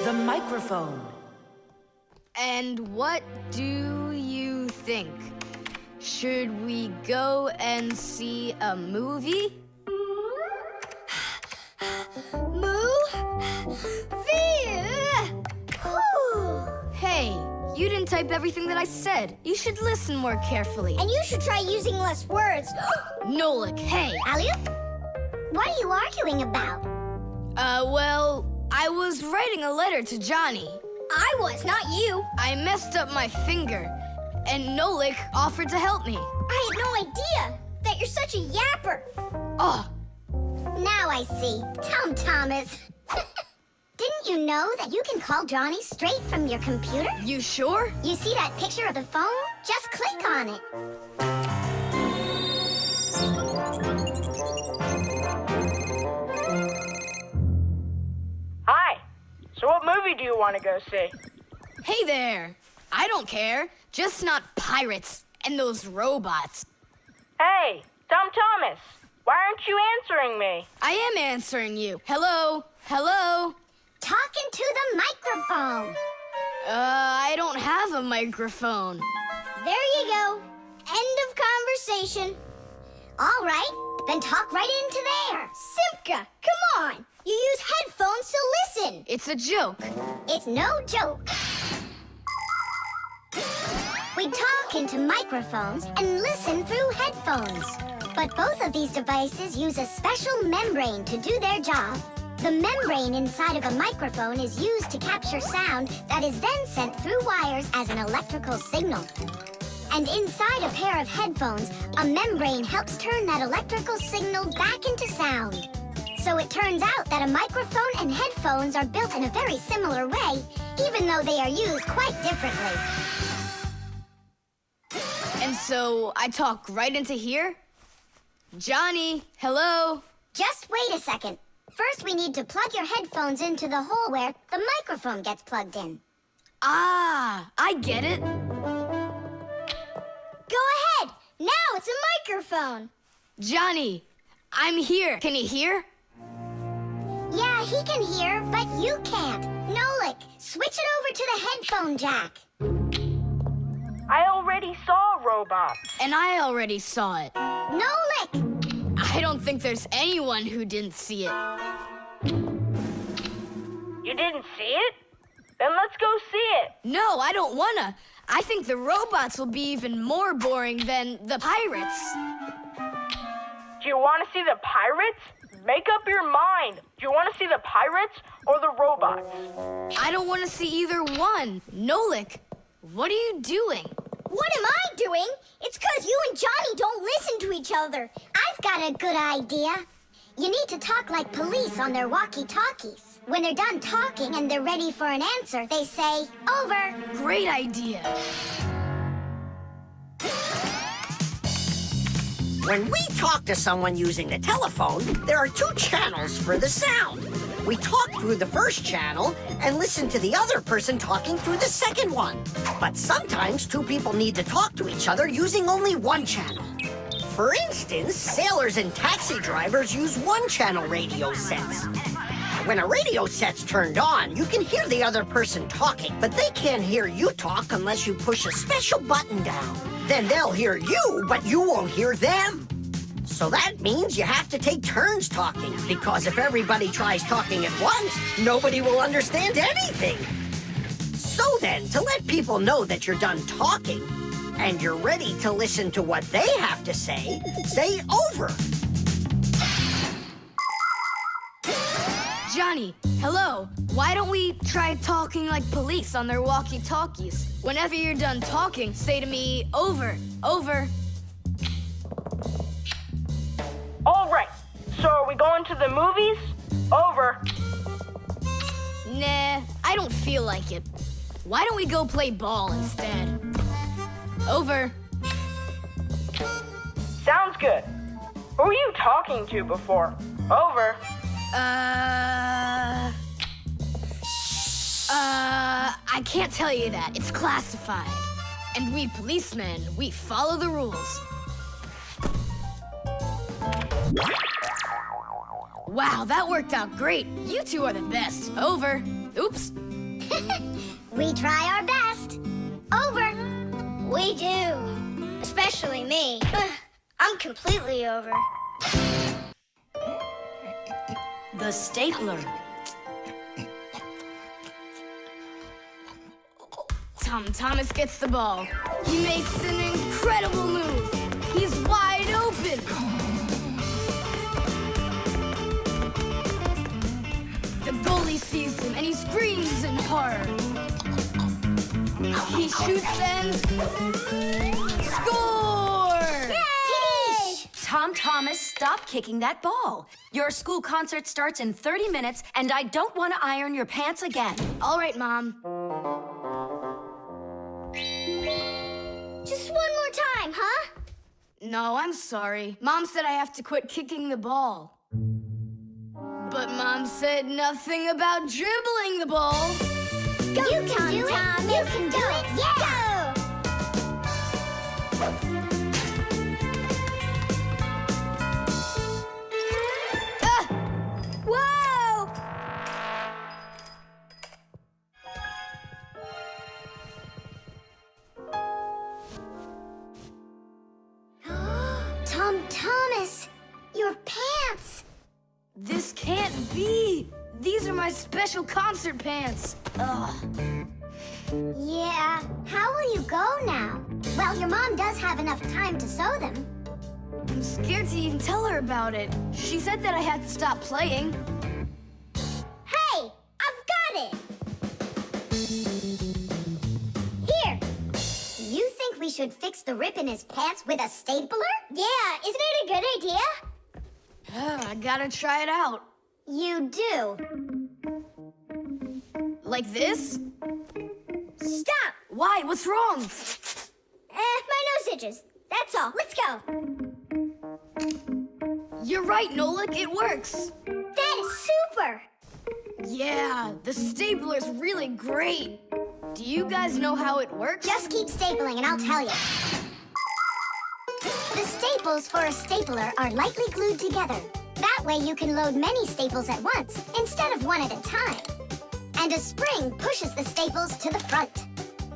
The microphone. And what do you think? Should we go and see a movie? Hey, you didn't type everything that I said. You should listen more carefully. And you should try using less words. Nolik, hey. Alley-oop? What are you arguing about? Well, I was writing a letter to Johnny. I was, not you. I messed up my finger, and Nolik offered to help me. I had no idea that you're such a yapper. Oh. Now I see. Tom Thomas. Didn't you know that you can call Johnny straight from your computer? You sure? You see that picture of the phone? Just click on it. Hi. So what movie do you want to go see? Hey there. I don't care. Just not pirates and those robots. Hey, Tom Thomas. Why aren't you answering me? I am answering you. Hello? Hello? Talking to the microphone. I don't have a microphone. There you go. End of conversation. All right, then talk right into there. Simka, come on. You use headphones to listen. It's a joke. It's no joke. We talk into microphones and listen through headphones. But both of these devices use a special membrane to do their job. The membrane inside of a microphone is used to capture sound that is then sent through wires as an electrical signal. And inside a pair of headphones, a membrane helps turn that electrical signal back into sound. So it turns out that a microphone and headphones are built in a very similar way, even though they are used quite differently. And so I talk right into here? Johnny, hello? Just wait a second. First, we need to plug your headphones into the hole where the microphone gets plugged in. Ah, I get it. Go ahead. Now it's a microphone. Johnny, I'm here. Can you hear? Yeah, he can hear, but you can't. Nolik, switch it over to the headphone jack. I already saw robots. And I already saw it. Nolik! I don't think there's anyone who didn't see it. You didn't see it? Then let's go see it. No, I don't wanna. I think the robots will be even more boring than the pirates. Do you want to see the pirates? Make up your mind. Do you want to see the pirates or the robots? I don't want to see either one. Nolik, what are you doing? What am I doing? It's 'cause you and Johnny don't listen to each other. I've got a good idea. You need to talk like police on their walkie-talkies. When they're done talking and they're ready for an answer, they say, over. Great idea. When we talk to someone using the telephone, there are two channels for the sound. We talk through the first channel and listen to the other person talking through the second one. But sometimes two people need to talk to each other using only one channel. For instance, sailors and taxi drivers use one-channel radio sets. When a radio set's turned on, you can hear the other person talking, but they can't hear you talk unless you push a special button down. Then they'll hear you, but you won't hear them. So that means you have to take turns talking, because if everybody tries talking at once, nobody will understand anything. So then, to let people know that you're done talking, and you're ready to listen to what they have to say over. Johnny, hello. Why don't we try talking like police on their walkie-talkies? Whenever you're done talking, say to me, over, over. All right. So are we going to the movies? Over. Nah, I don't feel like it. Why don't we go play ball instead? Over. Sounds good. Who were you talking to before? Over. I can't tell you that. It's classified. And we policemen, we follow the rules. Wow, that worked out great. You two are the best. Over. Oops. We try our best. Over. We do. Especially me. I'm completely over. The stapler. Tom Thomas gets the ball. He makes an incredible move. He's wide open. The goalie sees him and he screams in horror. He shoots and score! Yay! Tom Thomas, stop kicking that ball. Your school concert starts in 30 minutes, and I don't want to iron your pants again. All right, Mom. Just one more time, huh? No, I'm sorry. Mom said I have to quit kicking the ball. But Mom said nothing about dribbling the ball. Go, you can do it. You can do it. Yeah. Ah! Whoa! Tom Thomas, your pants. This can't be. These are my special concert pants. Ugh. Yeah, how will you go now? Well, your mom does have enough time to sew them. I'm scared to even tell her about it. She said that I had to stop playing. Hey, I've got it. Here. You think we should fix the rip in his pants with a stapler? Yeah, isn't it a good idea? I gotta try it out. You do. Like this? Stop! Why? What's wrong? My nose itches. That's all. Let's go. You're right, Nolik. It works. That is super! Yeah, the stapler's really great. Do you guys know how it works? Just keep stapling and I'll tell you. The staples for a stapler are lightly glued together. That way you can load many staples at once instead of one at a time. And a spring pushes the staples to the front.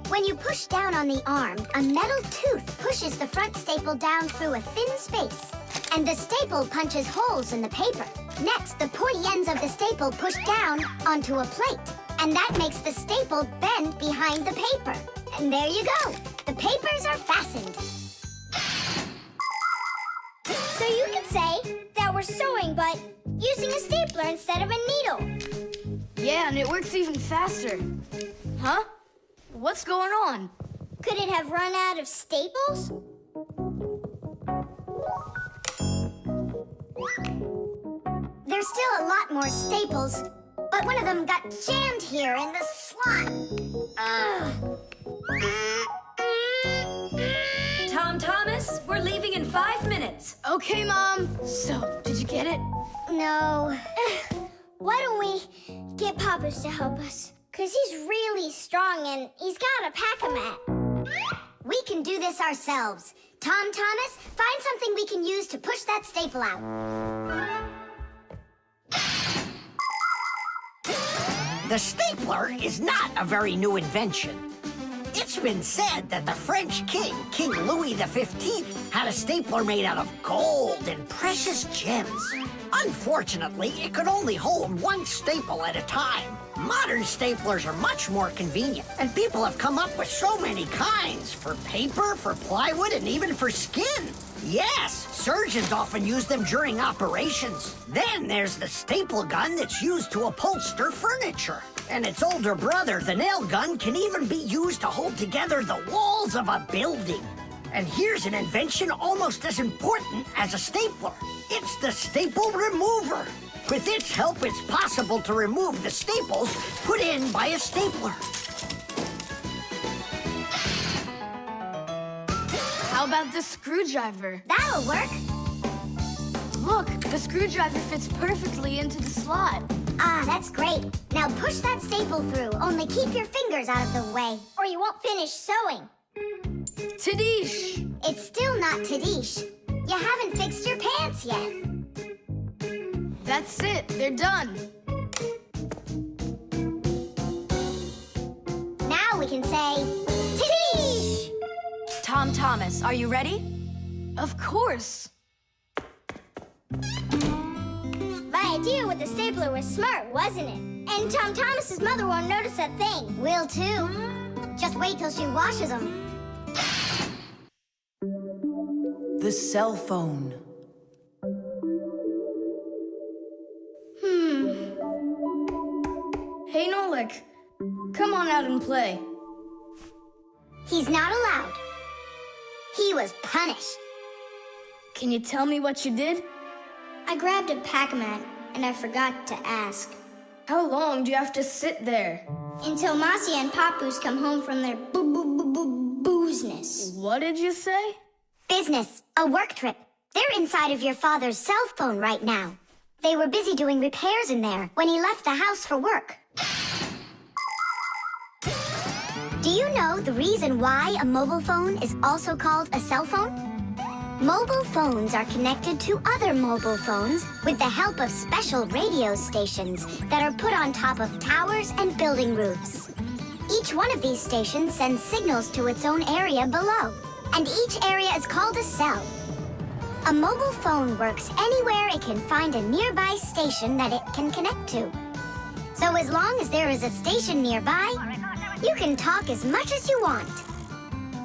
When you push down on the arm, a metal tooth pushes the front staple down through a thin space. And the staple punches holes in the paper. Next, the pointy ends of the staple push down onto a plate. And that makes the staple bend behind the paper. And there you go. The papers are fastened. So you could say that we're sewing, but using a stapler instead of a needle. Yeah, and it works even faster. Huh? What's going on? Could it have run out of staples? There's still a lot more staples, but one of them got jammed here in the slot. Tom Thomas, we're leaving in 5 minutes. Okay, Mom. So, did you get it? No. Why don't we get Papa's to help us? 'Cause he's really strong and he's got a pack-a-mat. We can do this ourselves. Tom Thomas, find something we can use to push that staple out. The stapler is not a very new invention. It's been said that the French king, King Louis XV, had a stapler made out of gold and precious gems. Unfortunately, it could only hold one staple at a time. Modern staplers are much more convenient, and people have come up with so many kinds for paper, for plywood, and even for skin. Yes, surgeons often use them during operations. Then there's the staple gun that's used to upholster furniture. And its older brother, the nail gun, can even be used to hold together the walls of a building. And here's an invention almost as important as a stapler. It's the staple remover. With its help, it's possible to remove the staples put in by a stapler. How about the screwdriver? That'll work. Look, the screwdriver fits perfectly into the slot. Ah, that's great. Now push that staple through, only keep your fingers out of the way. Or you won't finish sewing. Tadish! It's still not Tadish. You haven't fixed your pants yet. That's it. They're done. say, Tish! Tom Thomas, are you ready? Of course. My idea with the stapler was smart, wasn't it? And Tom Thomas's mother won't notice a thing. Will too. Just wait till she washes them. The cell phone. Hey, Nolik, come on out and play. He's not allowed. He was punished. Can you tell me what you did? I grabbed a Pac-Man, and I forgot to ask. How long do you have to sit there? Until Marcia and Papoose come home from their boozness. What did you say? Business, a work trip. They're inside of your father's cell phone right now. They were busy doing repairs in there when he left the house for work. Do you know the reason why a mobile phone is also called a cell phone? Mobile phones are connected to other mobile phones with the help of special radio stations that are put on top of towers and building roofs. Each one of these stations sends signals to its own area below, and each area is called a cell. A mobile phone works anywhere it can find a nearby station that it can connect to. So as long as there is a station nearby, you can talk as much as you want.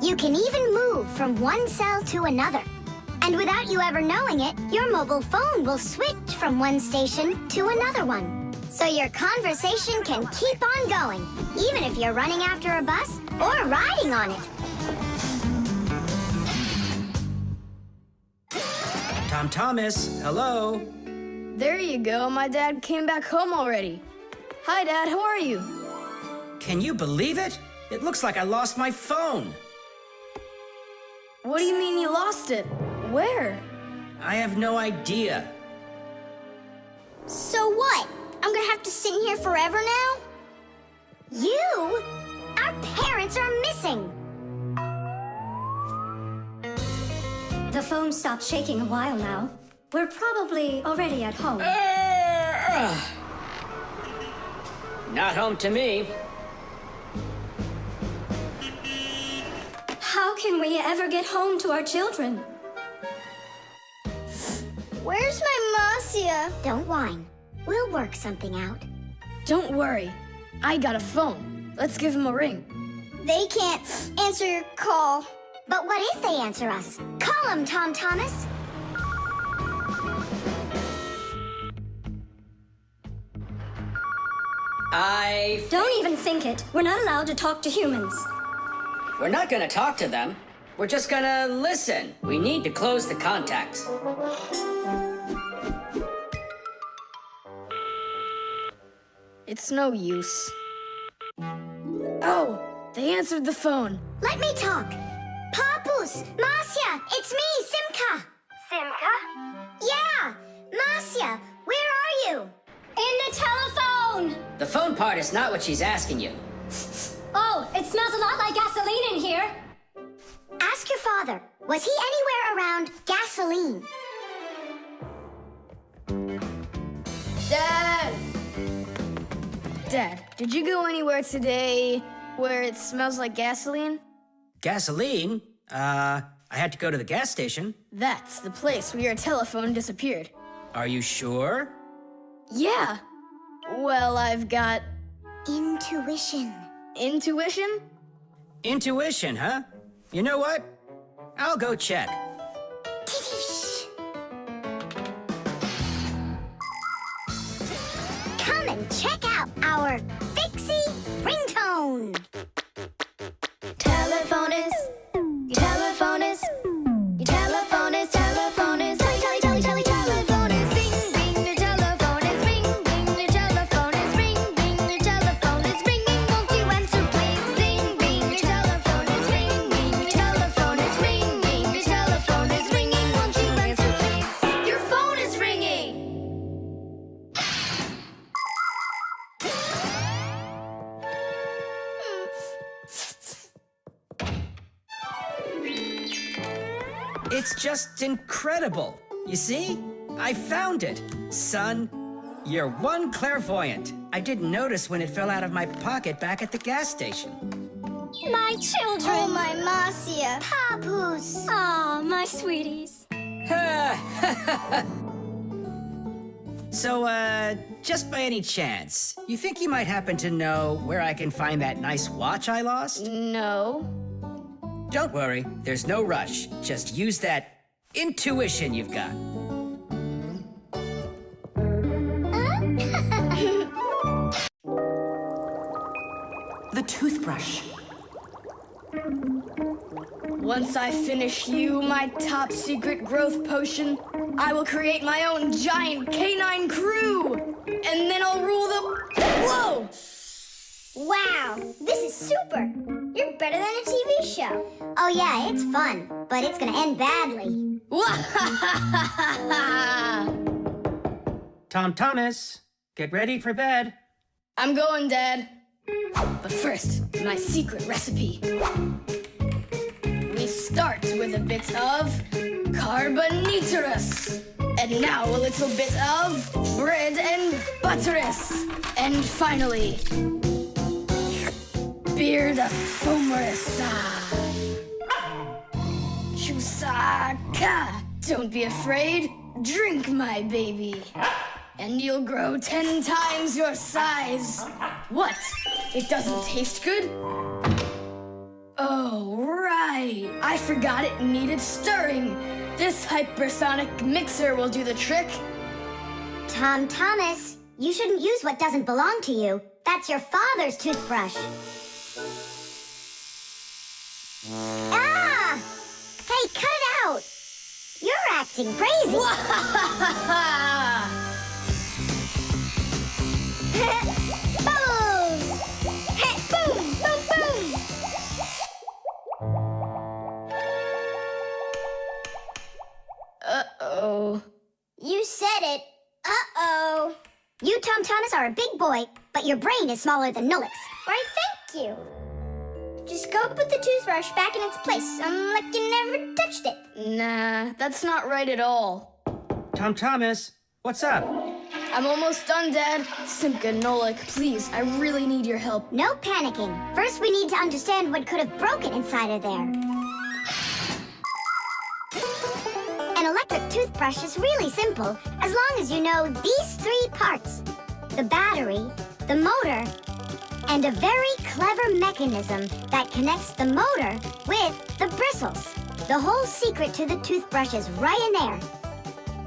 You can even move from one cell to another. And without you ever knowing it, your mobile phone will switch from one station to another one. So your conversation can keep on going, even if you're running after a bus or riding on it. Tom Thomas, hello. There you go, my dad came back home already. Hi, Dad, how are you? Can you believe it? It looks like I lost my phone. What do you mean you lost it? Where? I have no idea. So what? I'm gonna have to sit in here forever now? You? Our parents are missing. The phone stopped shaking a while now. We're probably already at home. Not home to me. How can we ever get home to our children? Where's my Marcia? Don't whine. We'll work something out. Don't worry. I got a phone. Let's give him a ring. They can't answer your call. But what if they answer us? Call them, Tom Thomas. Don't even think it. We're not allowed to talk to humans. We're not gonna talk to them. We're just gonna listen. We need to close the contacts. It's no use. Oh, they answered the phone. Let me talk. Papoose, Marcia, it's me, Simka. Simka? Yeah, Marcia, where are you? In the telephone! The phone part is not what she's asking you. Oh, it smells a lot like gasoline in here. Ask your father. Was he anywhere around gasoline? Dad! Dad, did you go anywhere today where it smells like gasoline? Gasoline? I had to go to the gas station. That's the place where your telephone disappeared. Are you sure? Yeah. Well, I've got Intuition. intuition. Intuition, huh? You know what? I'll go check. Tish. Come and check out our Fixie ringtone. Telephone is, telephone is, telephone is, telephone is, telephone is, ring, ring, your telephone is, ring, ring, your telephone is, ring, ring, your telephone is ringing, won't you answer please? Ring, ring, your telephone is, ring, ring, your telephone is, ring, ring, your telephone is ringing, won't you answer please? Your phone is ringing! It's just incredible. You see? I found it. Son, you're one clairvoyant. I didn't notice when it fell out of my pocket back at the gas station. My children! Oh, my Marcia. Papoose. Aw, my sweeties. So, just by any chance, you think you might happen to know where I can find that nice watch I lost? No. Don't worry, there's no rush. Just use that intuition you've got. The toothbrush. Once I finish you, my top secret growth potion, I will create my own giant canine crew! And then I'll rule the... Whoa! Wow, this is super. You're better than a TV show. Oh yeah, it's fun, but it's gonna end badly. Tom Thomas, get ready for bed. I'm going, Dad. But first, my secret recipe. We start with a bit of carbonatorous. And now a little bit of bread and butterous. And finally, beard foamerous. Chusaka. Don't be afraid. Drink, my baby. And you'll grow 10 times your size. What? It doesn't taste good? Oh, right. I forgot it needed stirring. This hypersonic mixer will do the trick. Tom Thomas, you shouldn't use what doesn't belong to you. That's your father's toothbrush. Ah! Hey, cut it out! You're acting crazy. Bubbles! Boom! Boom! Boom! Uh-oh. You said it. Uh-oh. You, Tom Thomas, are a big boy, but your brain is smaller than Nolik's. Why, thank you. Just go put the toothbrush back in its place, like you never touched it. Nah, that's not right at all. Tom Thomas, what's up? I'm almost done, Dad. Simka, Nolik, please, I really need your help. No panicking. First, we need to understand what could have broken inside of there. An electric toothbrush is really simple, as long as you know these 3 parts. The battery, the motor, and a very clever mechanism that connects the motor with the bristles. The whole secret to the toothbrush is right in there.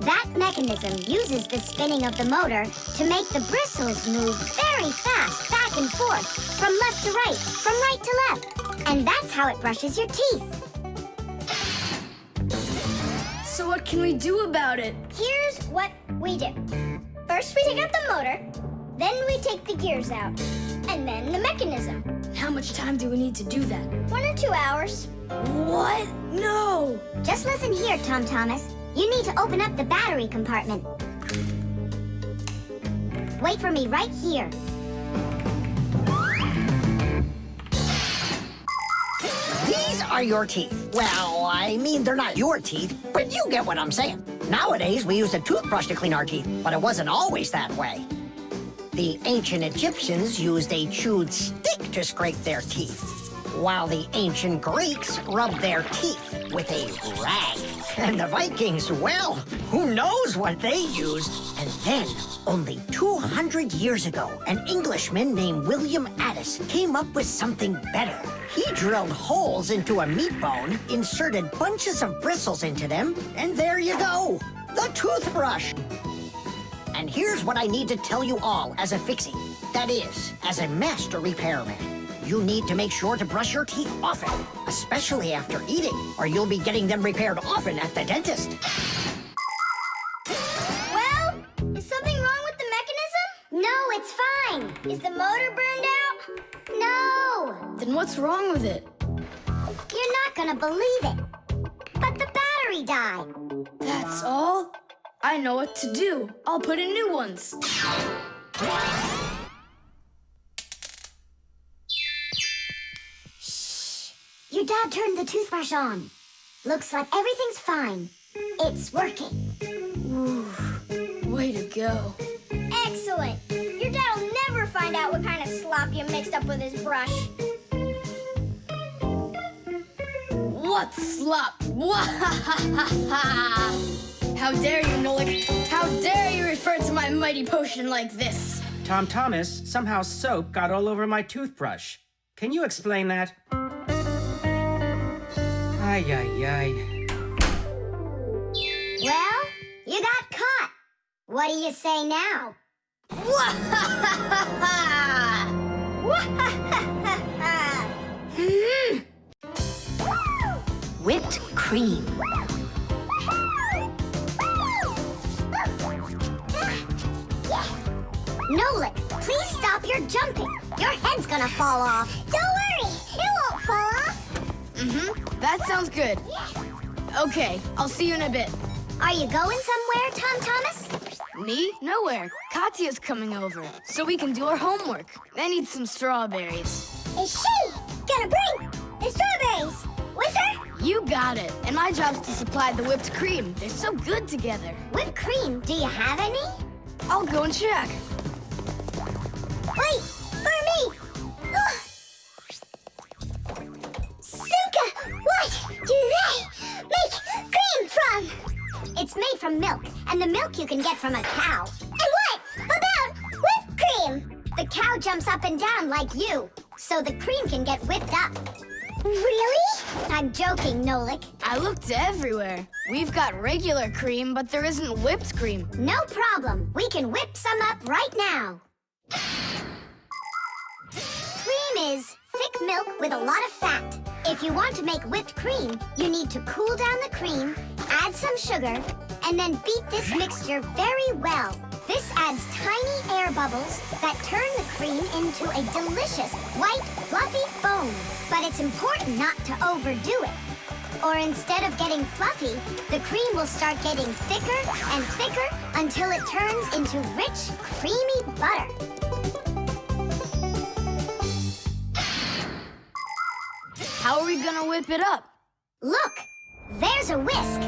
That mechanism uses the spinning of the motor to make the bristles move very fast back and forth, from left to right, from right to left. And that's how it brushes your teeth. So what can we do about it? Here's what we do. First, we take out the motor, then we take the gears out, and then the mechanism. How much time do we need to do that? 1 or 2 hours. What? No! Just listen here, Tom Thomas. You need to open up the battery compartment. Wait for me right here. These are your teeth. Well, I mean, they're not your teeth, but you get what I'm saying. Nowadays, we use a toothbrush to clean our teeth, but it wasn't always that way. The ancient Egyptians used a chewed stick to scrape their teeth, while the ancient Greeks rubbed their teeth with a rag. And the Vikings, well, who knows what they used? And then, only 200 years ago, an Englishman named William Addis came up with something better. He drilled holes into a meat bone, inserted bunches of bristles into them, and there you go, the toothbrush. And here's what I need to tell you all as a fixie. That is, as a master repairman. You need to make sure to brush your teeth often, especially after eating, or you'll be getting them repaired often at the dentist. Well, is something wrong with the mechanism? No, it's fine. Is the motor burned out? No. Then what's wrong with it? You're not gonna believe it. But the battery died. That's all? I know what to do. I'll put in new ones. Your dad turned the toothbrush on. Looks like everything's fine. It's working. Ooh, way to go. Excellent. Your dad will never find out what kind of slop you mixed up with his brush. What slop? How dare you, Nolik? How dare you refer to my mighty potion like this? Tom Thomas, somehow soap got all over my toothbrush. Can you explain that? Ay, ay, ay. Well, you got caught. What do you say now? Whipped cream. Nolik, please stop your jumping. Your head's gonna fall off. Don't worry, it won't fall off. That sounds good. Okay, I'll see you in a bit. Are you going somewhere, Tom Thomas? Me? Nowhere. Katya's coming over, so we can do our homework. I need some strawberries. Is she gonna bring the strawberries with her? You got it. And my job's to supply the whipped cream. They're so good together. Whipped cream, do you have any? I'll go and check. Wait, for me! Simka, what do they make cream from? It's made from milk, and the milk you can get from a cow. And what about whipped cream? The cow jumps up and down like you, so the cream can get whipped up. Really? I'm joking, Nolik. I looked everywhere. We've got regular cream, but there isn't whipped cream. No problem. We can whip some up right now. Cream is thick milk with a lot of fat. If you want to make whipped cream, you need to cool down the cream, add some sugar, and then beat this mixture very well. This adds tiny air bubbles that turn the cream into a delicious, white, fluffy foam. But it's important not to overdo it. Or instead of getting fluffy, the cream will start getting thicker and thicker until it turns into rich, creamy butter. How are we gonna whip it up? Look, there's a whisk.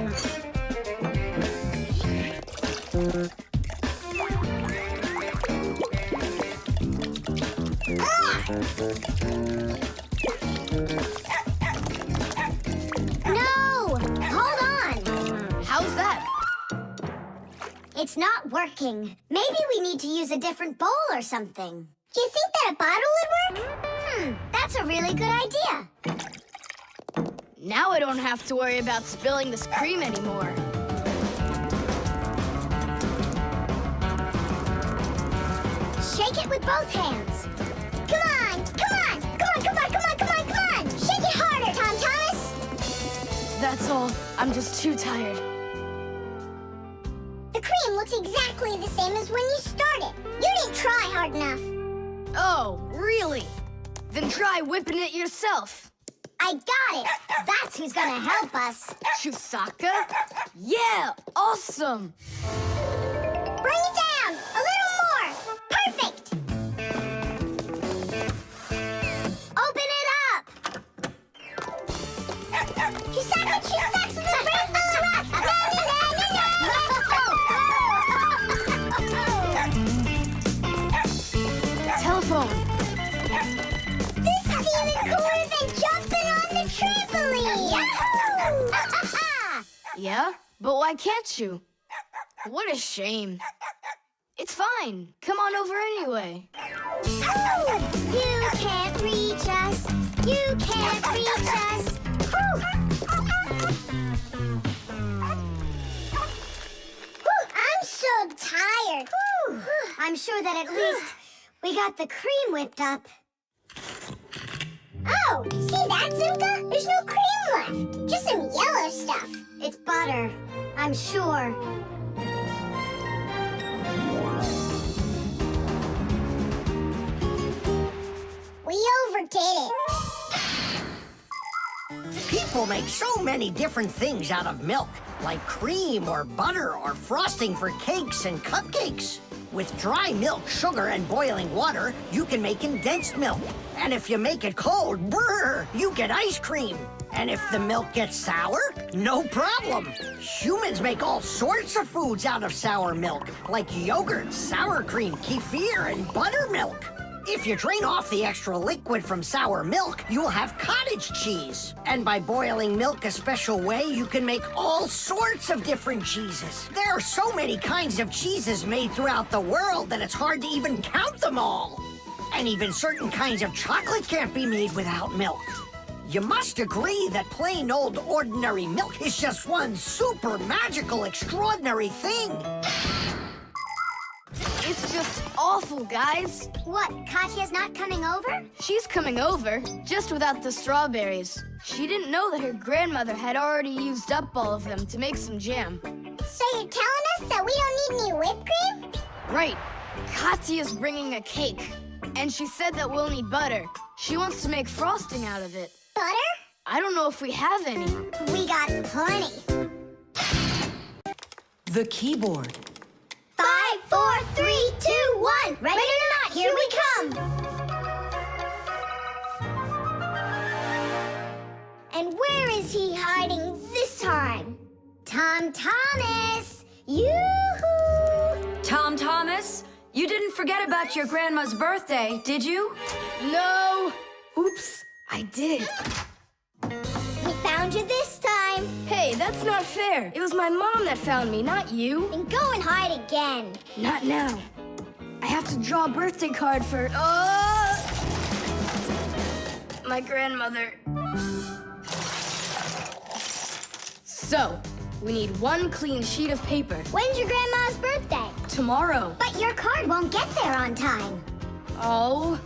No! Hold on! How's that? It's not working. Maybe we need to use a different bowl or something. Do you think that a bottle would work? That's a really good idea. Now I don't have to worry about spilling this cream anymore. Shake it with both hands. Come on! Come on! Come on! Come on! Come on! Come on! Come on! Shake it harder, Tom Thomas! That's all. I'm just too tired. The cream looks exactly the same as when you started. You didn't try hard enough. Oh, really? Then try whipping it yourself. I got it. That's who's gonna help us. Chusaka? Yeah, awesome. Bring it down. A little more. Perfect. Open it up. Chusaka, Chusaka, the rainbow rocks. Na, na, na, na, na. Telephone. This is even cooler than jumping on the trampoline! Yahoo! Yeah? But why can't you? What a shame. It's fine. Come on over anyway. You can't reach us. You can't reach us. Whew. I'm so tired. I'm sure that at least we got the cream whipped up. Oh, see that, Simka? There's no cream left. Just some yellow stuff. It's butter, I'm sure. We overdid it. People make so many different things out of milk, like cream or butter or frosting for cakes and cupcakes. With dry milk, sugar, and boiling water, you can make condensed milk. And if you make it cold, brr, you get ice cream. And if the milk gets sour, no problem. Humans make all sorts of foods out of sour milk, like yogurt, sour cream, kefir, and buttermilk. If you drain off the extra liquid from sour milk, you'll have cottage cheese. And by boiling milk a special way, you can make all sorts of different cheeses. There are so many kinds of cheeses made throughout the world that it's hard to even count them all. And even certain kinds of chocolate can't be made without milk. You must agree that plain old ordinary milk is just one super magical, extraordinary thing. It's just awful, guys. What, Katya's not coming over? She's coming over, just without the strawberries. She didn't know that her grandmother had already used up all of them to make some jam. So you're telling us that we don't need any whipped cream? Right. Katya's bringing a cake. And she said that we'll need butter. She wants to make frosting out of it. Butter? I don't know if we have any. We got plenty. The keyboard. 5, 4, 3, 2, 1. Ready or not, here we come. And where is he hiding this time? Tom Thomas! Yoo-hoo! Tom Thomas, you didn't forget about your grandma's birthday, did you? No! Oops, I did. We found you this time. Hey, that's not fair. It was my mom that found me, not you. And go and hide again. Not now. I have to draw a birthday card for... my grandmother. So, we need one clean sheet of paper. When's your grandma's birthday? Tomorrow. But your card won't get there on time. Oh,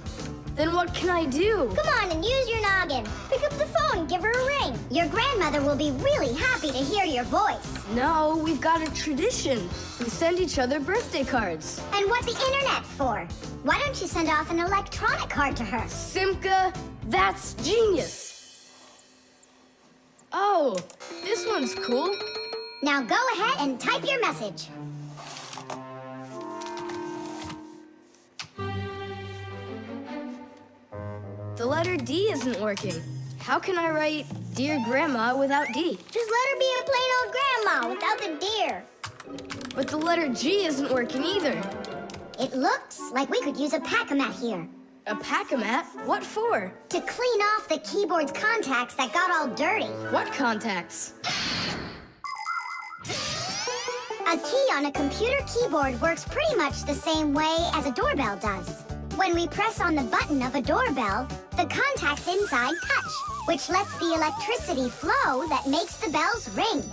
then what can I do? Come on and use your noggin. Pick up the phone and give her a ring. Your grandmother will be really happy to hear your voice. No, we've got a tradition. We send each other birthday cards. And what's the internet for? Why don't you send off an electronic card to her? Simka, that's genius. Oh, this one's cool. Now go ahead and type your message. The letter D isn't working. How can I write Dear Grandma without D? Just let her be a plain old grandma without the dear. But the letter G isn't working either. It looks like we could use a pack-a-mat here. A pack-a-mat? What for? To clean off the keyboard's contacts that got all dirty. What contacts? A key on a computer keyboard works pretty much the same way as a doorbell does. When we press on the button of a doorbell, the contacts inside touch, which lets the electricity flow that makes the bells ring.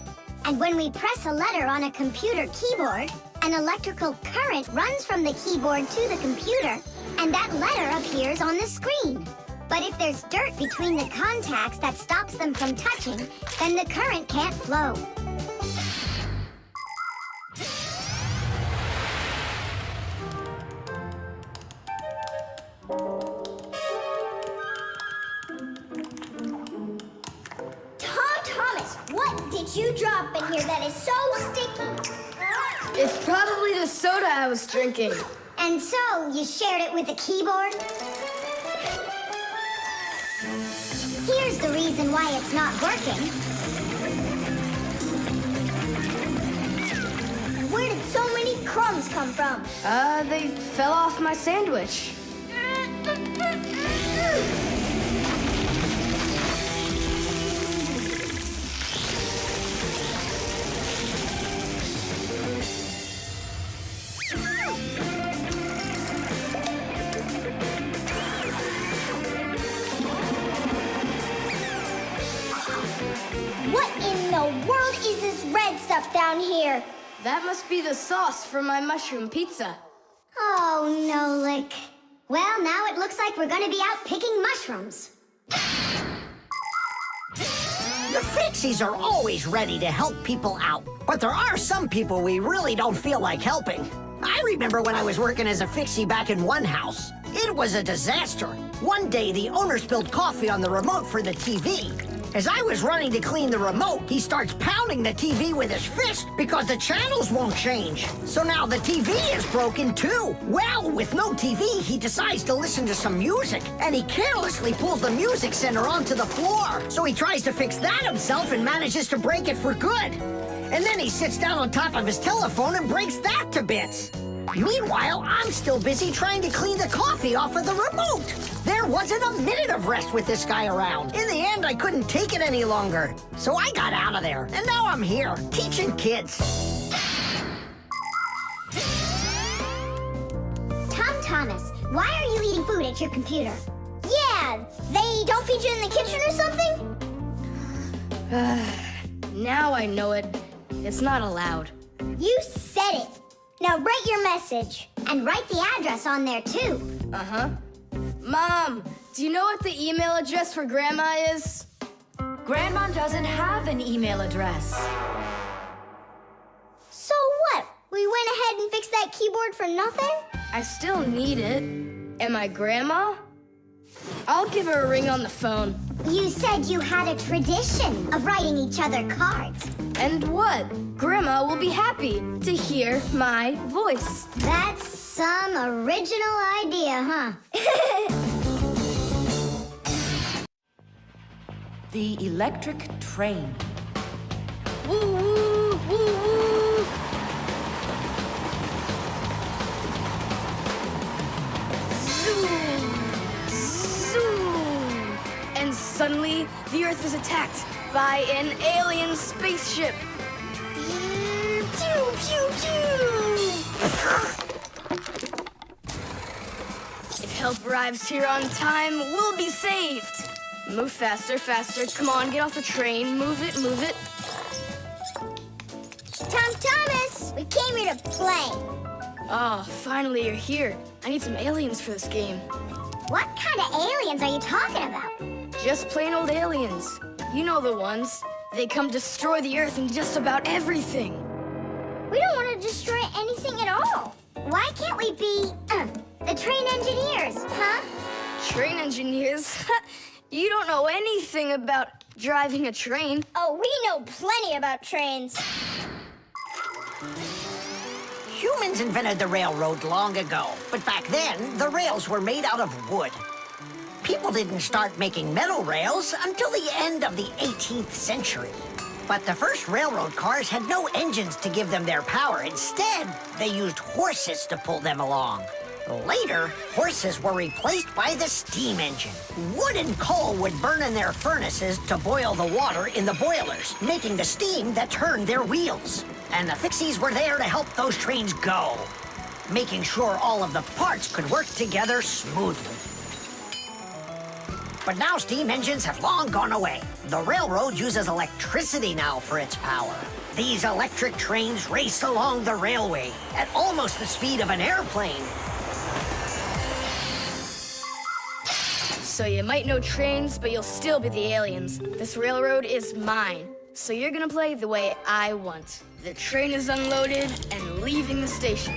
And when we press a letter on a computer keyboard, an electrical current runs from the keyboard to the computer, and that letter appears on the screen. But if there's dirt between the contacts that stops them from touching, then the current can't flow. What did you drop in here that is so sticky? It's probably the soda I was drinking. And so, you shared it with the keyboard? Here's the reason why it's not working. Where did so many crumbs come from? They fell off my sandwich. What in the world is this red stuff down here? That must be the sauce for my mushroom pizza. Oh, no, Lick. Well, now it looks like we're gonna be out picking mushrooms. The Fixies are always ready to help people out, but there are some people we really don't feel like helping. I remember when I was working as a Fixie back in one house. It was a disaster. One day, the owner spilled coffee on the remote for the TV. As I was running to clean the remote, he starts pounding the TV with his fist because the channels won't change. So now the TV is broken too. Well, with no TV, he decides to listen to some music, and he carelessly pulls the music center onto the floor. So he tries to fix that himself and manages to break it for good. And then he sits down on top of his telephone and breaks that to bits. Meanwhile, I'm still busy trying to clean the coffee off of the remote. There wasn't a minute of rest with this guy around. In the end, I couldn't take it any longer. So I got out of there, and now I'm here, teaching kids. Thomas, why are you eating food at your computer? Yeah, they don't feed you in the kitchen or something? Now I know it. It's not allowed. You said it. Now write your message and write the address on there too. Uh-huh. Mom, do you know what the email address for Grandma is? Grandma doesn't have an email address. So what? We went ahead and fixed that keyboard for nothing? I still need it. Am I Grandma? I'll give her a ring on the phone. You said you had a tradition of writing each other cards. And what? Grandma will be happy to hear my voice. That's some original idea, huh? The electric train. Woo, woo, woo, woo. Zoom, zoom. And suddenly, the Earth is attacked by an alien spaceship. Pew, pew, pew. If help arrives here on time, we'll be saved. Move faster, faster. Come on, get off the train. Move it, move it. Thomas, we came here to play. Oh, finally you're here. I need some aliens for this game. What kind of aliens are you talking about? Just plain old aliens. You know the ones. They come destroy the Earth and just about everything. We don't want to destroy anything at all. Why can't we be, the train engineers, huh? Train engineers? You don't know anything about driving a train. Oh, we know plenty about trains. Humans invented the railroad long ago, but back then, the rails were made out of wood. People didn't start making metal rails until the end of the 18th century. But the first railroad cars had no engines to give them their power. Instead, they used horses to pull them along. Later, horses were replaced by the steam engine. Wood and coal would burn in their furnaces to boil the water in the boilers, making the steam that turned their wheels. And the Fixies were there to help those trains go, making sure all of the parts could work together smoothly. But now steam engines have long gone away. The railroad uses electricity now for its power. These electric trains race along the railway at almost the speed of an airplane. So you might know trains, but you'll still be the aliens. This railroad is mine. So you're gonna play the way I want. The train is unloaded and leaving the station.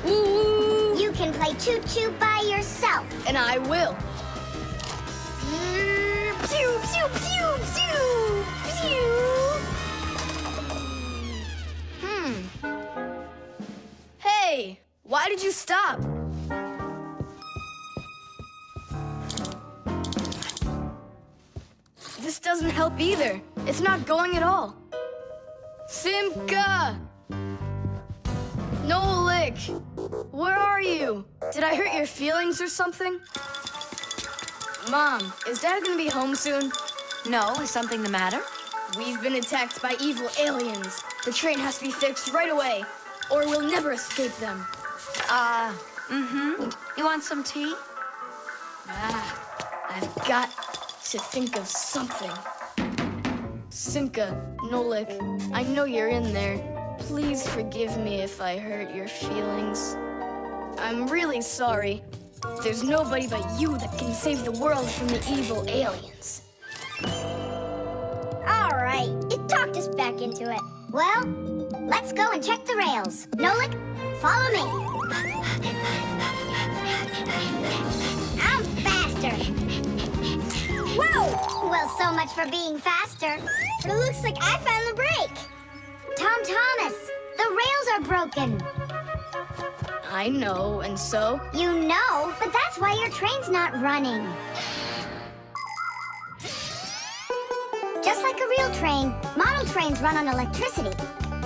Woo! You can play choo-choo by yourself. And I will. Pew, pew, pew, pew, pew. Hey, why did you stop? This doesn't help either. It's not going at all. Simka! Nolik! Where are you? Did I hurt your feelings or something? Mom, is Dad gonna be home soon? No, is something the matter? We've been attacked by evil aliens. The train has to be fixed right away, or we'll never escape them. You want some tea? I've got to think of something. Simka, Nolik, I know you're in there. Please forgive me if I hurt your feelings. I'm really sorry. There's nobody but you that can save the world from the evil aliens. All right, you talked us back into it. Well, let's go and check the rails. Nolik, follow me. I'm faster. Whoa! Well, so much for being faster. But it looks like I found the brake. Thomas, the rails are broken. I know, and so? You know, but that's why your train's not running. Just like a real train, model trains run on electricity.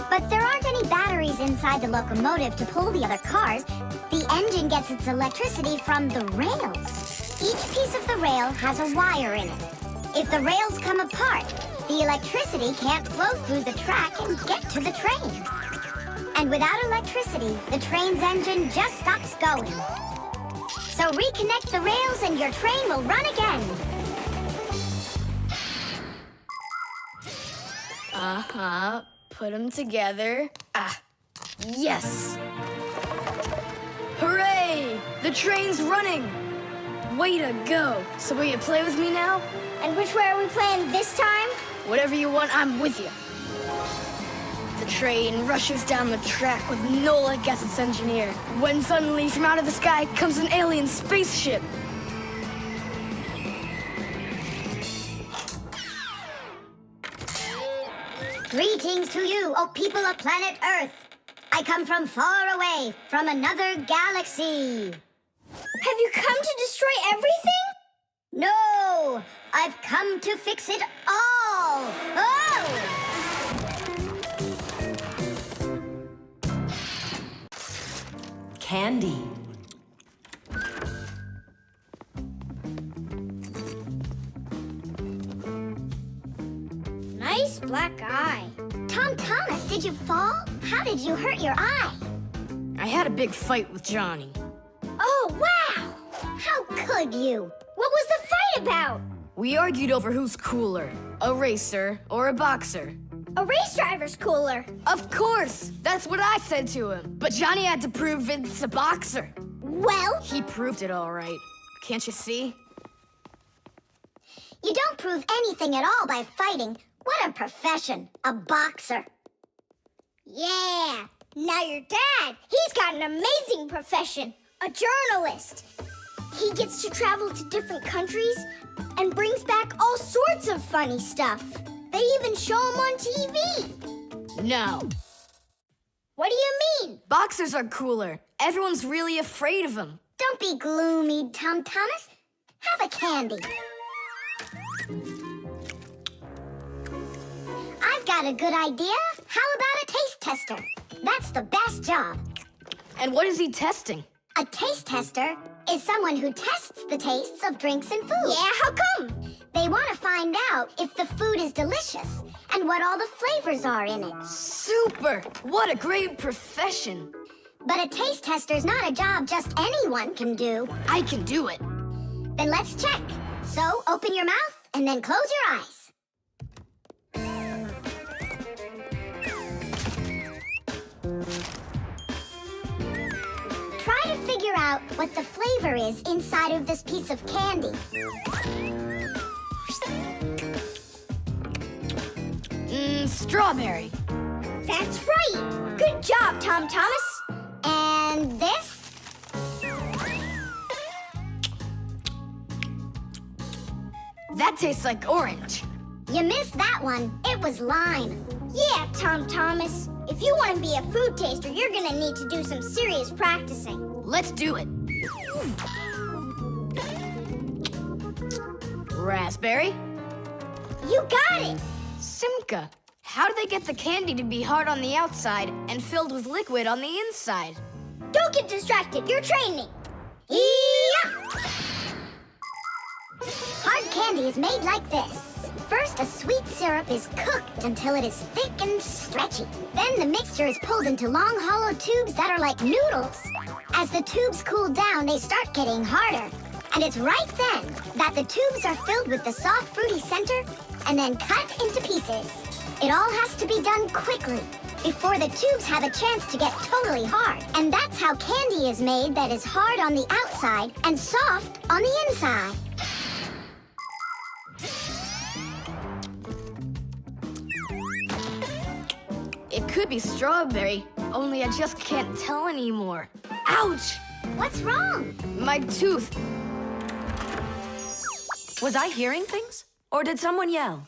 But there aren't any batteries inside the locomotive to pull the other cars. The engine gets its electricity from the rails. Each piece of the rail has a wire in it. If the rails come apart, the electricity can't flow through the track and get to the train. And without electricity, the train's engine just stops going. So reconnect the rails and your train will run again. Uh-huh. Put them together. Ah, yes! Hooray! The train's running! Way to go! So will you play with me now? And which way are we playing this time? Whatever you want, I'm with you. The train rushes down the track with Nola as its engineer, when suddenly from out of the sky comes an alien spaceship. Greetings to you, O people of planet Earth. I come from far away, from another galaxy. Have you come to destroy everything? No, I've come to fix it all. Oh! Candy. Nice black eye. Tom Thomas, did you fall? How did you hurt your eye? I had a big fight with Johnny. Oh, wow! How could you? What was the fight about? We argued over who's cooler, a racer or a boxer. A race driver's cooler. Of course! That's what I said to him. But Johnny had to prove it's a boxer. Well, He proved it all right. Can't you see? you don't prove anything at all by fighting. What a profession, a boxer. Yeah, now your dad, he's got an amazing profession, a journalist. He gets to travel to different countries and brings back all sorts of funny stuff. They even show him on TV. No. What do you mean? Boxers are cooler. Everyone's really afraid of them. Don't be gloomy, Tom Thomas. Have a candy. I've got a good idea. How about a taste tester? That's the best job. And what is he testing? A taste tester is someone who tests the tastes of drinks and food. Yeah, how come? They want to find out if the food is delicious and what all the flavors are in it. Super! What a great profession. But a taste tester's not a job just anyone can do. I can do it. Then let's check. So open your mouth and then close your eyes. Try to figure out what the flavor is inside of this piece of candy. Strawberry. That's right. Good job, Tom Thomas. And this? That tastes like orange. You missed that one. It was lime. Yeah, Tom Thomas. If you want to be a food taster, you're gonna need to do some serious practicing. Let's do it. Raspberry? You got it! Simca, how do they get the candy to be hard on the outside and filled with liquid on the inside? Don't get distracted. You're training. Yeah! Hard candy is made like this. First, a sweet syrup is cooked until it is thick and stretchy. Then the mixture is pulled into long, hollow tubes that are like noodles. As the tubes cool down, they start getting harder. And it's right then that the tubes are filled with the soft, fruity center and then cut into pieces. It all has to be done quickly before the tubes have a chance to get totally hard. And that's how candy is made that is hard on the outside and soft on the inside. It could be strawberry, only I just can't tell anymore. Ouch! What's wrong? My tooth. Was I hearing things? Or did someone yell?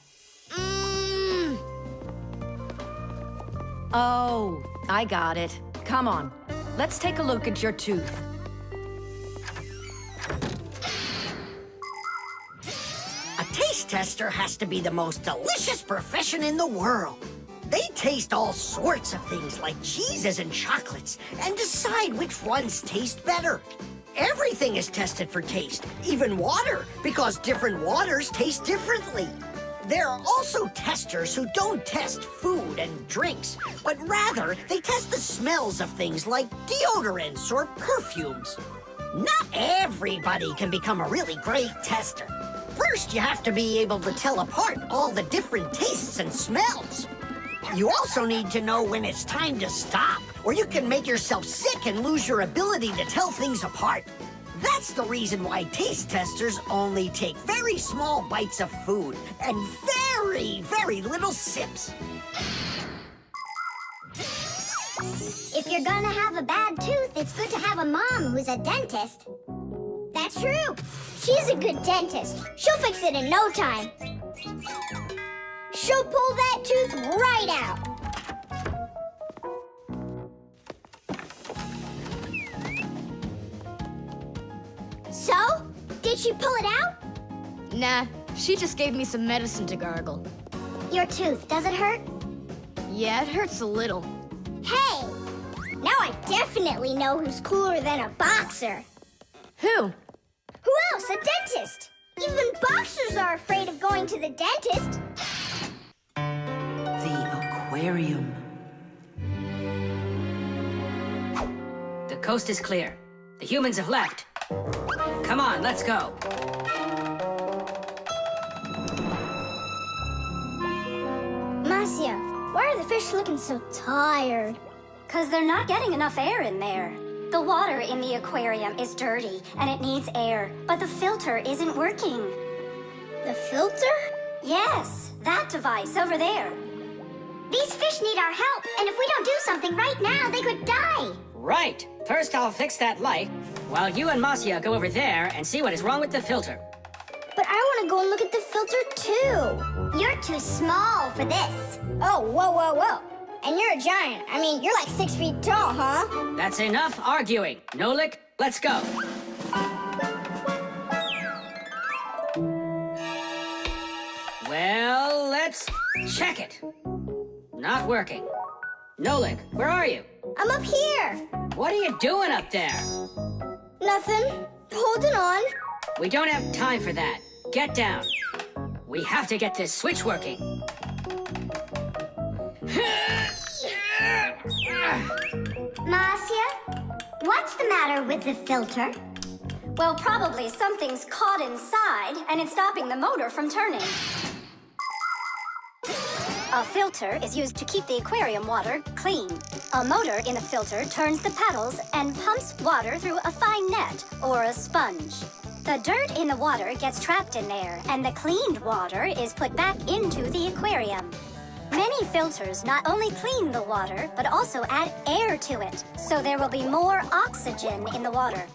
Oh, I got it. Come on. Let's take a look at your tooth. A taste tester has to be the most delicious profession in the world. They taste all sorts of things like cheeses and chocolates and decide which ones taste better. Everything is tested for taste, even water, because different waters taste differently. There are also testers who don't test food and drinks, but rather they test the smells of things like deodorants or perfumes. Not everybody can become a really great tester. First, you have to be able to tell apart all the different tastes and smells. You also need to know when it's time to stop, or you can make yourself sick and lose your ability to tell things apart. That's the reason why taste testers only take very small bites of food and very, very little sips. If you're gonna have a bad tooth, it's good to have a mom who's a dentist. That's true. She's a good dentist. She'll fix it in no time. She'll pull that tooth right out. So, did she pull it out? Nah, she just gave me some medicine to gargle. Your tooth, does it hurt? Yeah, it hurts a little. Hey! Now I definitely know who's cooler than a boxer. Who? Who else? A dentist! Even boxers are afraid of going to the dentist. The aquarium. The coast is clear. The humans have left. Come on, let's go. Marcia, why are the fish looking so tired? 'Cause they're not getting enough air in there. The water in the aquarium is dirty and it needs air, but the filter isn't working. The filter? Yes, that device over there. These fish need our help, and if we don't do something right now, they could die. Right. First, I'll fix that light, while you and Marcia go over there and see what is wrong with the filter. But I want to go and look at the filter, too. You're too small for this. Oh, whoa, whoa, whoa. And you're a giant. I mean, you're like 6 feet tall, huh? That's enough arguing. Nolik, let's go. Well, let's check it. Not working. Nolik, where are you? I'm up here. What are you doing up there? Nothing. Holding on. We don't have time for that. Get down. We have to get this switch working. Marcia, what's the matter with the filter? Well, probably something's caught inside and it's stopping the motor from turning. A filter is used to keep the aquarium water clean. A motor in the filter turns the paddles and pumps water through a fine net or a sponge. The dirt in the water gets trapped in there, and the cleaned water is put back into the aquarium. Many filters not only clean the water, but also add air to it, so there will be more oxygen in the water.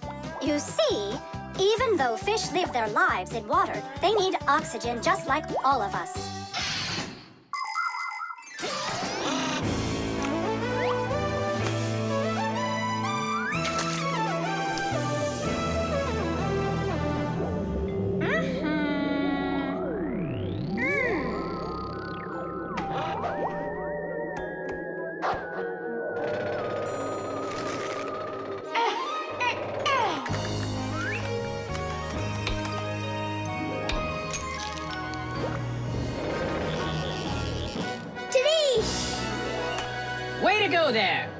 You see, even though fish live their lives in water, they need oxygen just like all of us. Way to go there!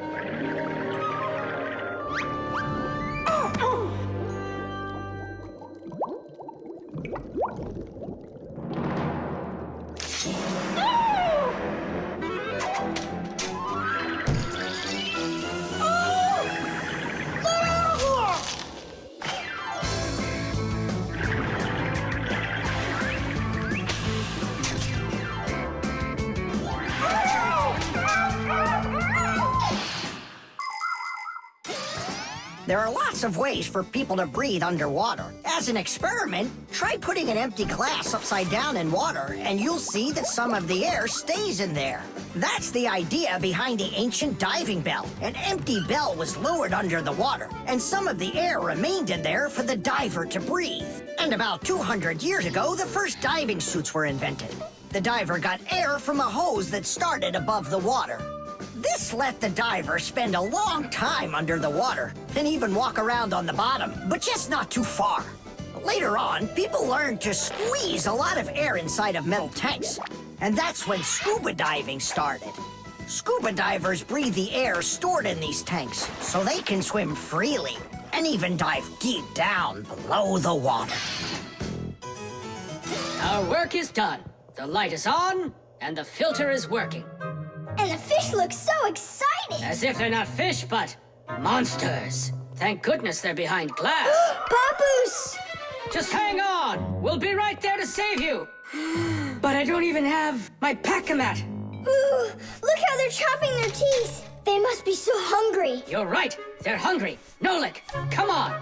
There are lots of ways for people to breathe underwater. As an experiment, try putting an empty glass upside down in water, and you'll see that some of the air stays in there. That's the idea behind the ancient diving bell. An empty bell was lowered under the water, and some of the air remained in there for the diver to breathe. And about 200 years ago, the first diving suits were invented. the diver got air from a hose that started above the water. This let the diver spend a long time under the water and even walk around on the bottom, but just not too far. Later on, people learned to squeeze a lot of air inside of metal tanks, and that's when scuba diving started. Scuba divers breathe the air stored in these tanks so they can swim freely and even dive deep down below the water. Our work is done. The light is on, and the filter is working. And the fish look so excited! As if they're not fish, but monsters. Thank goodness they're behind glass. Papoose! Just hang on. We'll be right there to save you. But I don't even have my pack-a-mat. Ooh, look how they're chopping their teeth. They must be so hungry. You're right. They're hungry. Nolik, come on.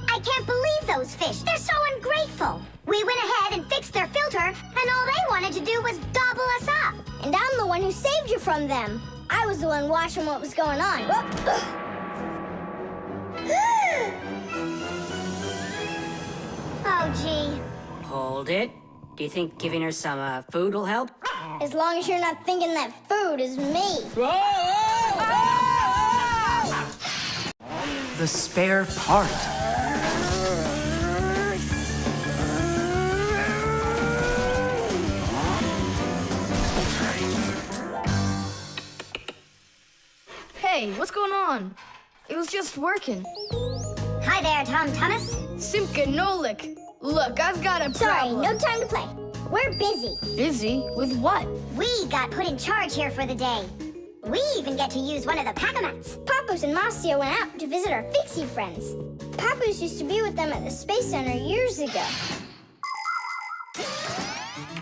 I can't believe those fish. They're so ungrateful. We went ahead and fixed their filter, and all they wanted to do was gobble us up. And I'm the one who saved you from them. I was the one watching what was going on. Oh, gee. Hold it. Do you think giving her some food will help? As long as you're not thinking that food is me. The spare part. Hey, what's going on? It was just working. Hi there, Tom Thomas. Simka Nolik. Look, I've got a Sorry, problem. no time to play. We're busy. Busy? With what? We got put in charge here for the day. We even get to use one of the pack-a-mats. Papoose and Marcia went out to visit our Fixie friends. Papoose used to be with them at the Space Center years ago.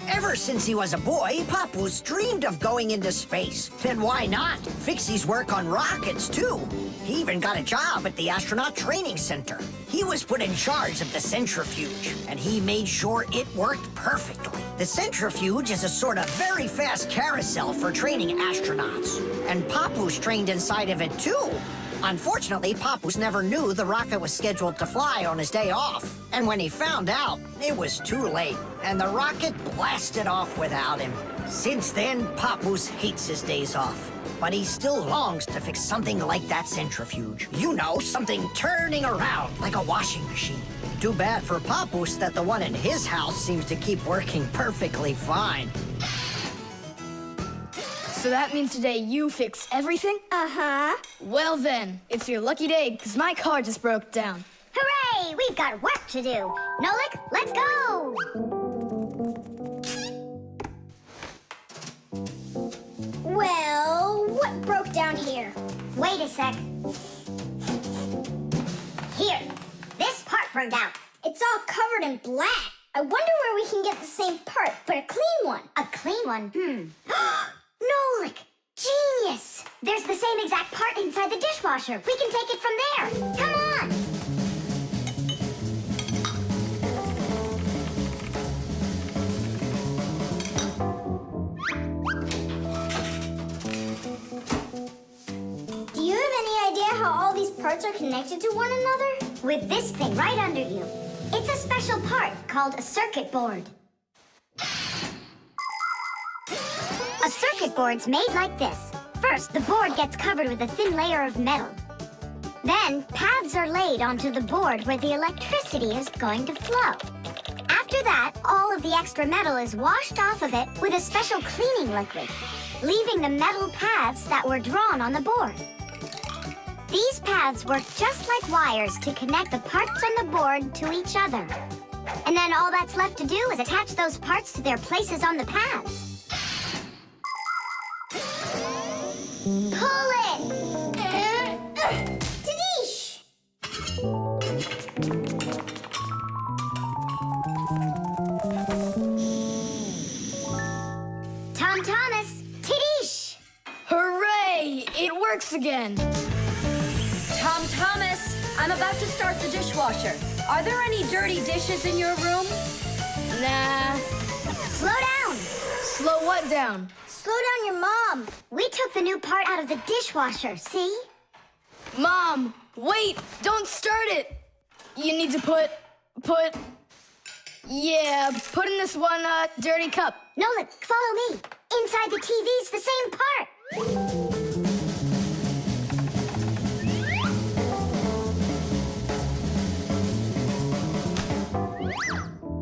Ever since he was a boy, Papoose dreamed of going into space. And why not? Fixies work on rockets, too. He even got a job at the Astronaut Training Center. He was put in charge of the centrifuge, and he made sure it worked perfectly. The centrifuge is a sort of very fast carousel for training astronauts. And Papoose trained inside of it, too. Unfortunately, Papoose never knew the rocket was scheduled to fly on his day off. And when he found out, it was too late, and the rocket blasted off without him. Since then, Papoose hates his days off. But he still longs to fix something like that centrifuge. You know, something turning around like a washing machine. Too bad for Papoose that the one in his house seems to keep working perfectly fine. So that means today you fix everything? Uh-huh. Well then, it's your lucky day, because my car just broke down. Hooray! We've got work to do. Nolik, let's go! Well, what broke down here? Wait a sec. Here, this part burned out. It's all covered in black. I wonder where we can get the same part, but a clean one. A clean one? Nolik! Genius! There's the same exact part inside the dishwasher. We can take it from there. Come on! Do you have any idea how all these parts are connected to one another? With this thing right under you. It's a special part called a circuit board. A circuit board's made like this. First, the board gets covered with a thin layer of metal. Then, paths are laid onto the board where the electricity is going to flow. After that, all of the extra metal is washed off of it with a special cleaning liquid, leaving the metal paths that were drawn on the board. These paths work just like wires to connect the parts on the board to each other. And then all that's left to do is attach those parts to their places on the paths. Pull it! Tadish! Tom Thomas, Tadish! Hooray! It works again! Tom Thomas, I'm about to start the dishwasher. Are there any dirty dishes in your room? Nah. Slow down. Slow what down? Slow down your mom. We took the new part out of the dishwasher, see? Mom, wait, don't start it. You need to put in this one dirty cup. Nolan, follow me. Inside the TV's the same part.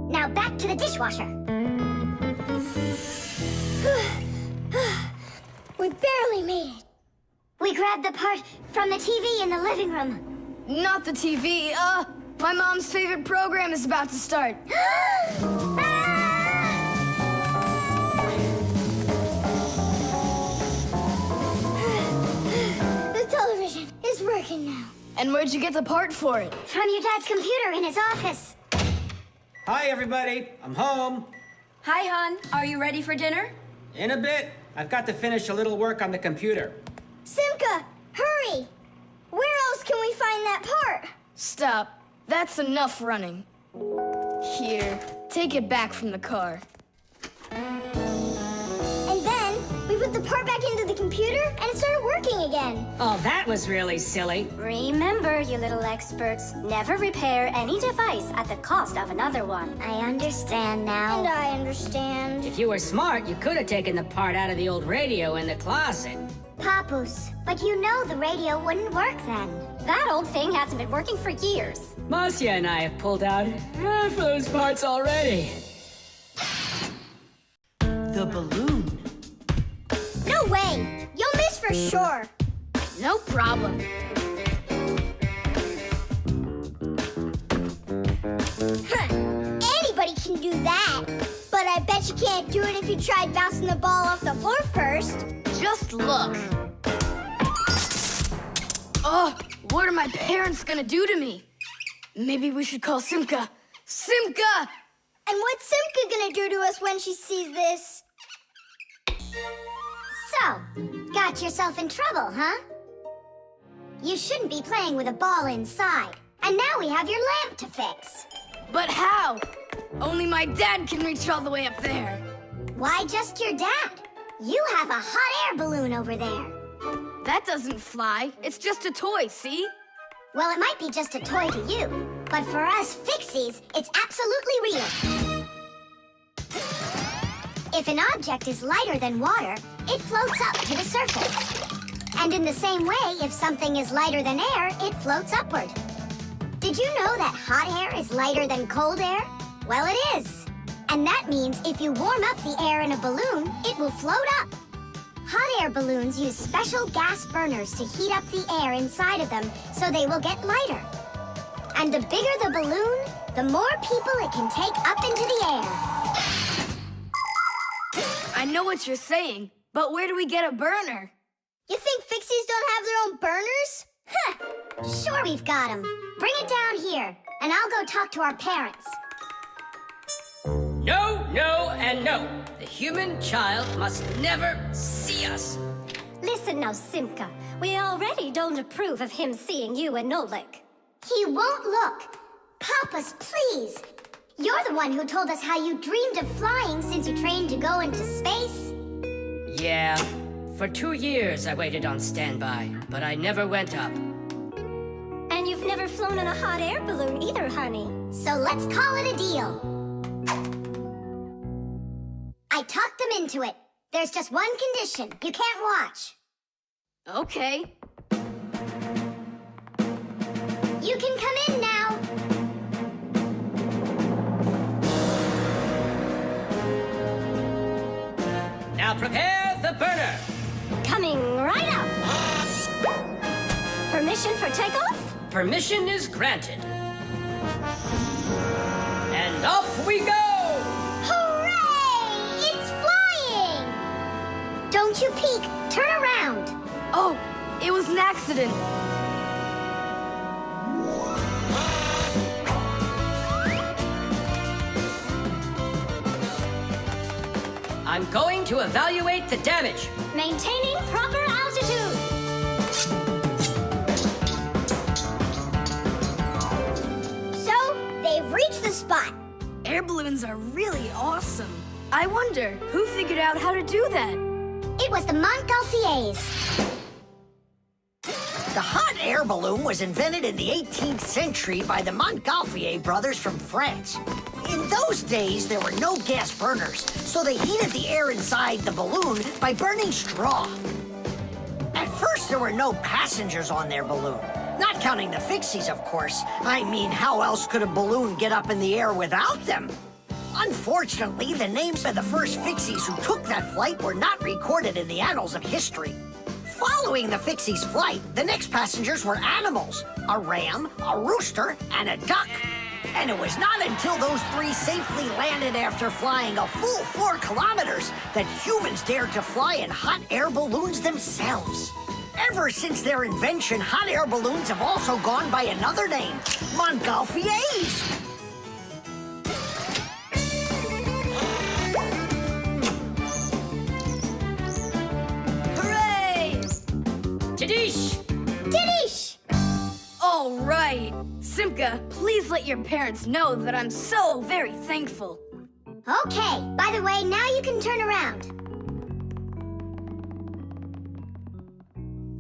Now back to the dishwasher. We barely made it. We grabbed the part from the TV in the living room. Not the TV. My mom's favorite program is about to start. The television is working now. And where'd you get the part for it? From your dad's computer in his office. Hi, everybody. I'm home. Hi, hon. Are you ready for dinner? In a bit. I've got to finish a little work on the computer. Simka, hurry! Where else can we find that part? Stop. That's enough running. Here, take it back from the car. And then we put the part back into the computer and it started working again. Oh, that was really silly. Remember, you little experts, never repair any device at the cost of another one. I understand now. And I understand. If you were smart, you could have taken the part out of the old radio in the closet. Papus, but you know the radio wouldn't work then. That old thing hasn't been working for years. Marcia and I have pulled out half those parts already. The balloon. No way! You'll miss for sure. No problem. Anybody can do that. But I bet you can't do it if you tried bouncing the ball off the floor first. Just look. Oh, what are my parents gonna do to me? Maybe we should call Simka. Simka! And what's Simka gonna do to us when she sees this? So, got yourself in trouble, huh? You shouldn't be playing with a ball inside. And now we have your lamp to fix. But how? Only my dad can reach all the way up there. Why just your dad? You have a hot air balloon over there. That doesn't fly. It's just a toy, see? Well, it might be just a toy to you, but for us Fixies, it's absolutely real. If an object is lighter than water, it floats up to the surface. And in the same way, if something is lighter than air, it floats upward. Did you know that hot air is lighter than cold air? Well, it is. And that means if you warm up the air in a balloon, it will float up. Hot air balloons use special gas burners to heat up the air inside of them so they will get lighter. And the bigger the balloon, the more people it can take up into the air. I know what you're saying, but where do we get a burner? You think Fixies don't have their own burners? Huh! Sure we've got them. Bring it down here, and I'll go talk to our parents. No, no, and no. The human child must never see us. Listen now, Simka. We already don't approve of him seeing you and Nolik. He won't look. Papas, please. You're the one who told us how you dreamed of flying since you trained to go into space. Yeah, for 2 years I waited on standby, but I never went up. And you've never flown in a hot air balloon either, honey. So let's call it a deal. I talked them into it. There's just one condition. You can't watch. Okay. You can come in now. Now prepare the burner. Coming right up. Permission for takeoff? Permission is granted. And off we go! Hooray! It's flying! Don't you peek. Turn around. Oh, it was an accident. I'm going to evaluate the damage. Maintaining proper altitude. So, air balloons are really awesome. I wonder, who figured out how to do that? It was the Montgolfiers. The hot air balloon was invented in the 18th century by the Montgolfier brothers from France. In those days, there were no gas burners, so they heated the air inside the balloon by burning straw. At first, there were no passengers on their balloon. Not counting the Fixies, of course. I mean, how else could a balloon get up in the air without them? Unfortunately, the names of the first Fixies who took that flight were not recorded in the annals of history. Following the Fixies' flight, the next passengers were animals: a ram, a rooster, and a duck. And it was not until those three safely landed after flying a full 4 kilometers that humans dared to fly in hot air balloons themselves. Ever since their invention, hot air balloons have also gone by another name: Montgolfiers. Hooray! Tadish! Didish! All right. Simka, please let your parents know that I'm so very thankful. Okay, by the way, now you can turn around.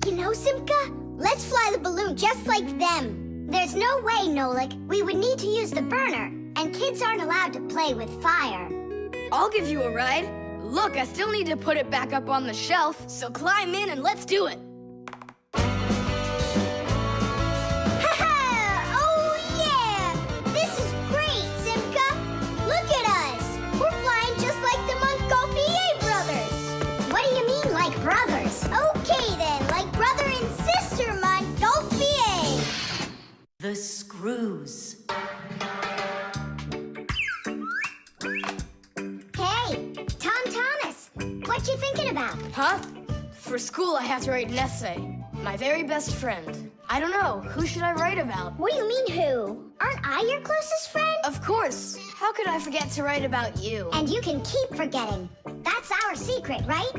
You know, Simka, let's fly the balloon just like them. There's no way, Nolik, we would need to use the burner, and kids aren't allowed to play with fire. I'll give you a ride. Look, I still need to put it back up on the shelf, so climb in and let's do it. Oh, yeah! This is great, Simka! Look at us! We're flying just like the Montgolfier brothers! What do you mean, like brothers? Okay, then, like brother and sister Montgolfier! The screws. Hey, Tom Thomas, what you thinking about? Huh? For school, I have to write an essay. My very best friend. I don't know. Who should I write about? What do you mean, who? Aren't I your closest friend? Of course. How could I forget to write about you? And you can keep forgetting. That's our secret, right?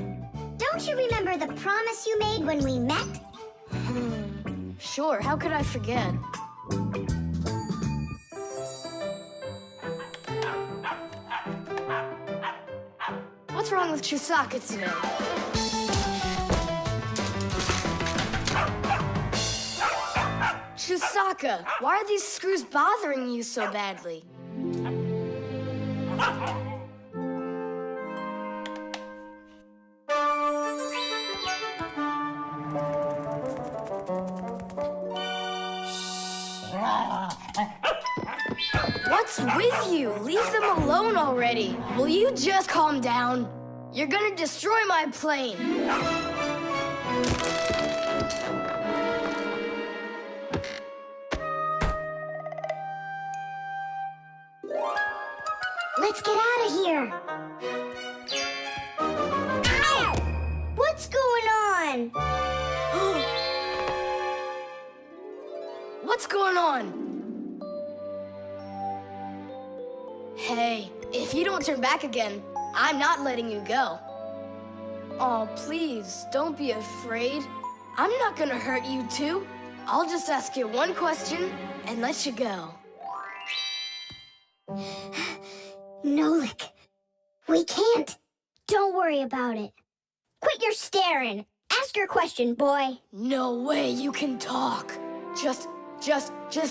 Don't you remember the promise you made when we met? Sure, how could I forget? What's wrong with Chusaka today? Chusaka, why are these screws bothering you so badly? What's with you? Leave them alone already. Will you just calm down? You're gonna destroy my plane. Let's get out of here. Ow! What's going on? What's going on? Hey, if you don't turn back again, I'm not letting you go. Oh, please, don't be afraid. I'm not gonna hurt you too. I'll just ask you one question and let you go. Nolik, we can't. Don't worry about it. Quit your staring. Ask your question, boy. No way you can talk. Just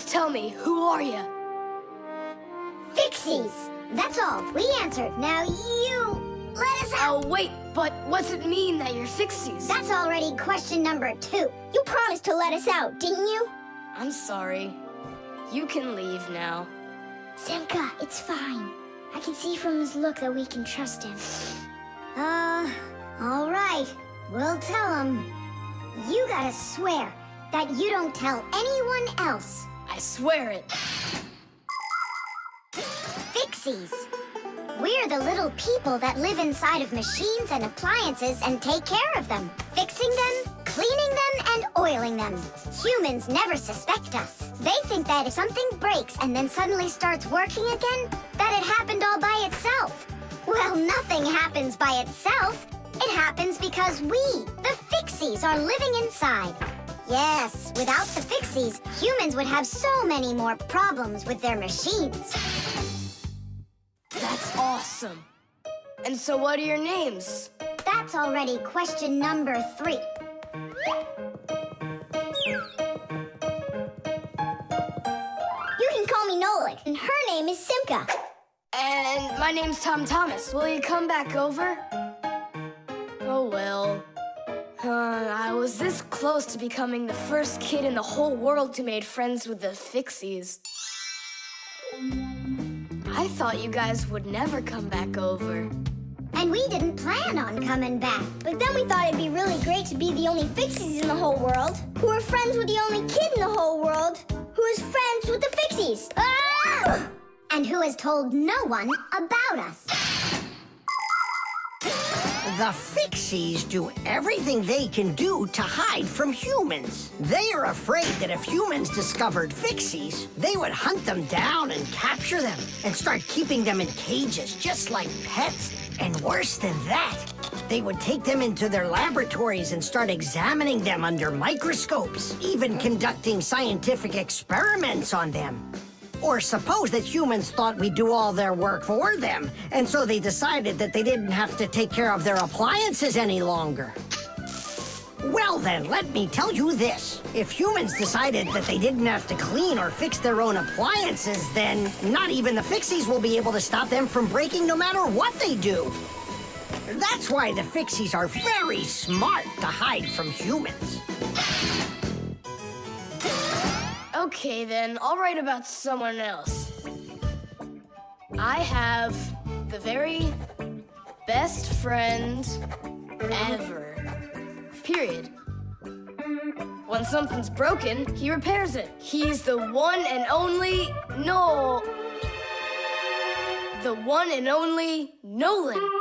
tell me, who are you? Fixies. That's all. We answered. Now you let us out. Oh, wait, but what's it mean that you're Fixies? That's already question number 2. You promised to let us out, didn't you? I'm sorry. You can leave now. Simka, it's fine. I can see from his look that we can trust him. All right. We'll tell him. You gotta swear that you don't tell anyone else. I swear it. Fixies. We're the little people that live inside of machines and appliances and take care of them, fixing them, cleaning them, and oiling them. Humans never suspect us. They think that if something breaks and then suddenly starts working again, that it happened all by itself. Well, nothing happens by itself. It happens because we, the Fixies, are living inside. Yes, without the Fixies, humans would have so many more problems with their machines. awesome. And so what are your names? That's already question number 3. You can call me Nolik, and her name is Simka. And my name's Tom Thomas. Will you come back over? Oh, well. I was this close to becoming the first kid in the whole world who made friends with the Fixies. I thought you guys would never come back over. And we didn't plan on coming back. But then we thought it'd be really great to be the only Fixies in the whole world, who are friends with the only kid in the whole world, who is friends with the Fixies. Ah! And who has told no one about us. The Fixies do everything they can do to hide from humans. They are afraid that if humans discovered Fixies, they would hunt them down and capture them and start keeping them in cages, just like pets. And worse than that, they would take them into their laboratories and start examining them under microscopes, even conducting scientific experiments on them. Or suppose that humans thought we'd do all their work for them, and so they decided that they didn't have to take care of their appliances any longer. Well then, let me tell you this. If humans decided that they didn't have to clean or fix their own appliances, then not even the Fixies will be able to stop them from breaking no matter what they do. That's why the Fixies are very smart to hide from humans. Okay, then, I'll write about someone else. I have the very best friend ever. Period. When something's broken, he repairs it. He's the one and only... the one and only Nolan.